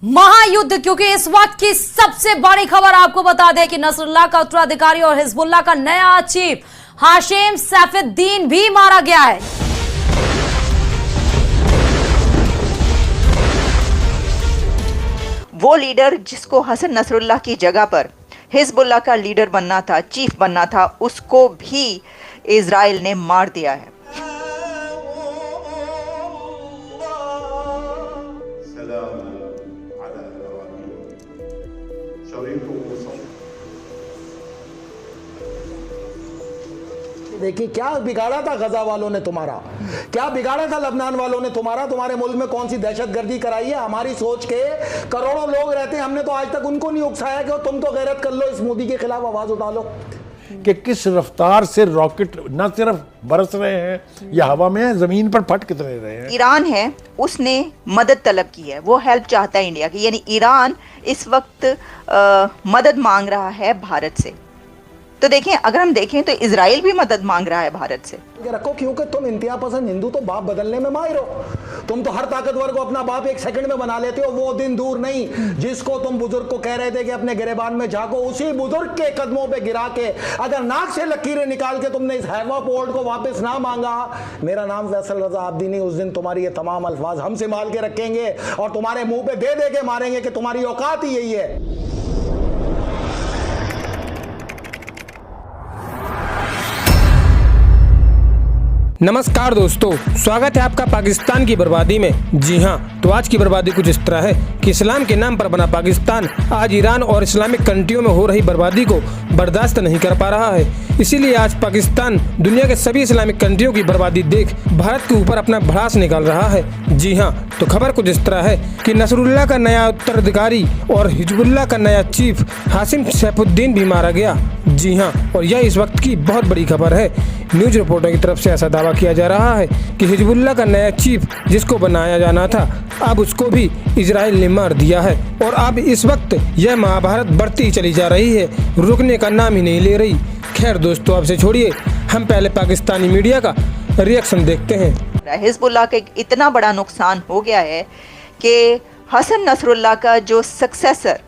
महायुद्ध, क्योंकि इस वक्त की सबसे बड़ी खबर आपको बता दें कि नसरुल्लाह का उत्तराधिकारी और हिजबुल्लाह का नया चीफ हाशिम सैफुद्दीन भी मारा गया है। वो लीडर जिसको हसन नसरुल्लाह की जगह पर हिजबुल्लाह का लीडर बनना था, चीफ बनना था, उसको भी इजराइल ने मार दिया है। देखिए क्या बिगाड़ा था गजा वालों ने तुम्हारा, क्या बिगाड़ा था लबनान वालों ने तुम्हारा। तुम्हारे मुल्क में कौन सी दहशतगर्दी कराई है। हमारी सोच के करोड़ों लोग रहते हैं, हमने तो आज तक उनको नहीं उकसाया कि तुम तो गैरत कर लो, इस मोदी के खिलाफ आवाज उठा लो। कि किस रफ्तार से रॉकेट न सिर्फ बरस रहे हैं या हवा में है, जमीन पर फट कितने रहे हैं। ईरान है, उसने मदद तलब की है, वो हेल्प चाहता है इंडिया की, यानी ईरान इस वक्त मदद मांग रहा है भारत से। तो देखें, अगर हम देखें तो इजराइल भी मदद मांग रहा है भारत से। रखो, क्योंकि तुम इंतहा पसंद हिंदू तो बाप बदलने में माहिर हो। तुम तो हर ताकतवर को अपना बाप एक सेकंड में बना लेते हो। वो दिन दूर नहीं जिसको तुम बुजुर्ग को कह रहे थे कि अपने गिरेबान में झांको, उसी बुजुर्ग के कदमों पे गिरा के अगर नाक से लकीरें निकाल के तुमने इस हैवा पोर्ट को वापस ना मांगा, मेरा नाम फैसल रजा आब्दी नहीं, उस दिन तुम्हारी ये तमाम अल्फाज हम संभाल के रखेंगे और तुम्हारे मुंह पे दे दे के मारेंगे कि तुम्हारी औकात ही यही है। नमस्कार दोस्तों, स्वागत है आपका पाकिस्तान की बर्बादी में। जी हां, तो आज की बर्बादी कुछ इस तरह है कि इस्लाम के नाम पर बना पाकिस्तान आज ईरान और इस्लामिक कंट्रियों में हो रही बर्बादी को बर्दाश्त नहीं कर पा रहा है। इसीलिए आज पाकिस्तान दुनिया के सभी इस्लामिक कंट्रियों की बर्बादी देख भारत के ऊपर अपना भड़ास निकाल रहा है। जी हाँ, तो खबर कुछ इस तरह है कि नसरुल्लाह का नया उत्तराधिकारी और हिजबुल्लाह का नया चीफ हाशिम सैफुद्दीन भी मारा गया। जी हाँ, और यह इस वक्त की बहुत बड़ी खबर है। न्यूज रिपोर्टर की तरफ से ऐसा दावा किया जा रहा है कि हिजबुल्लाह का नया चीफ जिसको बनाया जाना था, अब उसको भी इजराइल ने मार दिया है। और अब इस वक्त यह महाभारत बढ़ती ही चली जा रही है, रुकने का नाम ही नहीं ले रही। खैर दोस्तों, अब से छोड़िए, हम पहले पाकिस्तानी मीडिया का रिएक्शन देखते हैं। हिजबुल्लाह का इतना बड़ा नुकसान हो गया है कि हसन नसरुल्लाह का जो सक्सेसर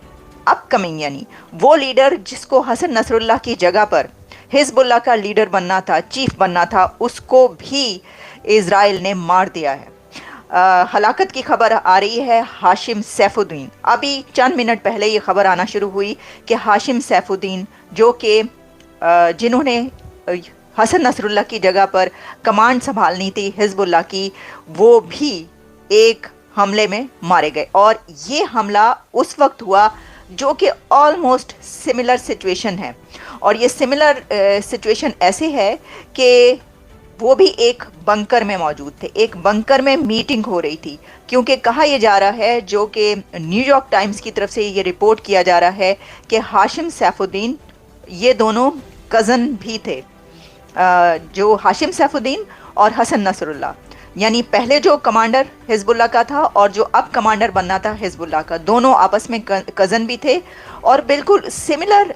अपकमिंग, यानी वो लीडर जिसको हसन नसरुल्लाह की जगह पर हिजबुल्लाह का लीडर बनना था, चीफ बनना था, उसको भी इजराइल ने मार दिया है। हलाकत की खबर आ रही है हाशिम सैफुद्दीन। अभी चंद मिनट पहले ये खबर आना शुरू हुई कि हाशिम सैफुद्दीन, जो कि जिन्होंने हसन नसरुल्लाह की जगह पर कमांड संभालनी थी हिजबुल्लाह की, वो भी एक हमले में मारे गए। और ये हमला उस वक्त हुआ जो कि ऑलमोस्ट सिमिलर सिचुएशन है। और ये सिमिलर सिचुएशन ऐसे है कि वो भी एक बंकर में मौजूद थे, एक बंकर में मीटिंग हो रही थी। क्योंकि कहा यह जा रहा है, जो कि न्यूयॉर्क टाइम्स की तरफ से ये रिपोर्ट किया जा रहा है कि हाशिम सैफुद्दीन ये दोनों कज़न भी थे, जो हाशिम सैफुद्दीन और हसन नसरुल्लाह, यानी पहले जो कमांडर हिजबुल्लाह का था और जो अब कमांडर बनना था हिजबुल्लाह का, दोनों आपस में कज़न भी थे और बिल्कुल सिमिलर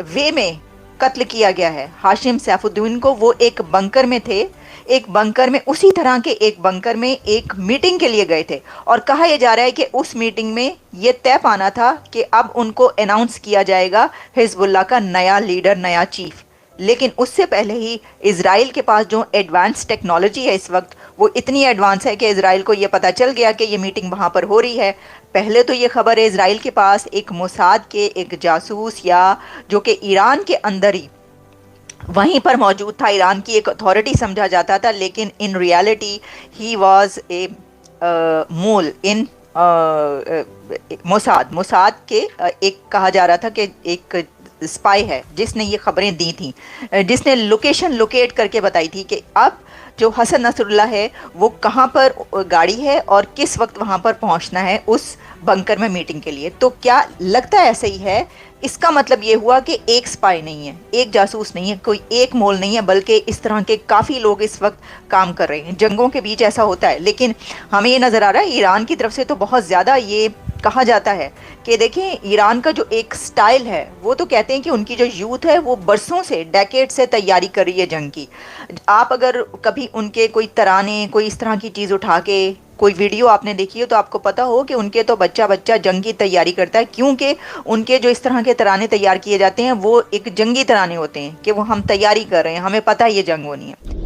वे में कत्ल किया गया है। हाशिम सैफुद्दीन को वो एक बंकर में थे, एक बंकर में, उसी तरह के एक बंकर में एक मीटिंग के लिए गए थे। और कहा यह जा रहा है कि उस मीटिंग में ये तय पाना था कि अब उनको अनाउंस किया जाएगा हिजबुल्लाह का नया लीडर, नया चीफ। लेकिन उससे पहले ही इजराइल के पास जो एडवांस टेक्नोलॉजी है इस वक्त, वो इतनी एडवांस है कि इजराइल को ये पता चल गया कि ये मीटिंग वहाँ पर हो रही है। पहले तो ये खबर है इजराइल के पास एक मोसाद के एक जासूस, या जो कि ईरान के अंदर ही वहीं पर मौजूद था, ईरान की एक अथॉरिटी समझा जाता था, लेकिन in reality he was a mole in Mossad के एक कहा जा रहा था कि एक स्पाई है जिसने ये खबरें दी थी, जिसने लोकेशन लोकेट करके बताई थी कि अब जो हसन नसरुल्लाह है वो कहाँ पर गाड़ी है और किस वक्त वहाँ पर पहुँचना है उस बंकर में मीटिंग के लिए। तो क्या लगता है ऐसे ही है। इसका मतलब ये हुआ कि एक स्पाई नहीं है, एक जासूस नहीं है, कोई एक मोल नहीं है, बल्कि इस तरह के काफ़ी लोग इस वक्त काम कर रहे हैं। जंगों के बीच ऐसा होता है, लेकिन हमें ये नज़र आ रहा है ईरान की तरफ से तो बहुत ज़्यादा ये कहा जाता है कि देखें, ईरान का जो एक स्टाइल है, वो तो कहते हैं कि उनकी जो यूथ है वो बरसों से, डेकेड से तैयारी कर रही है जंग की। आप अगर कभी उनके कोई तराने, कोई इस तरह की चीज़ उठा के कोई वीडियो आपने देखी हो तो आपको पता हो कि उनके तो बच्चा बच्चा जंग की तैयारी करता है, क्योंकि उनके जो इस तरह के तराने तैयार किए जाते हैं वो एक जंगी तराने होते हैं कि वो हम तैयारी कर रहे हैं, हमें पता है ये जंग होनी है।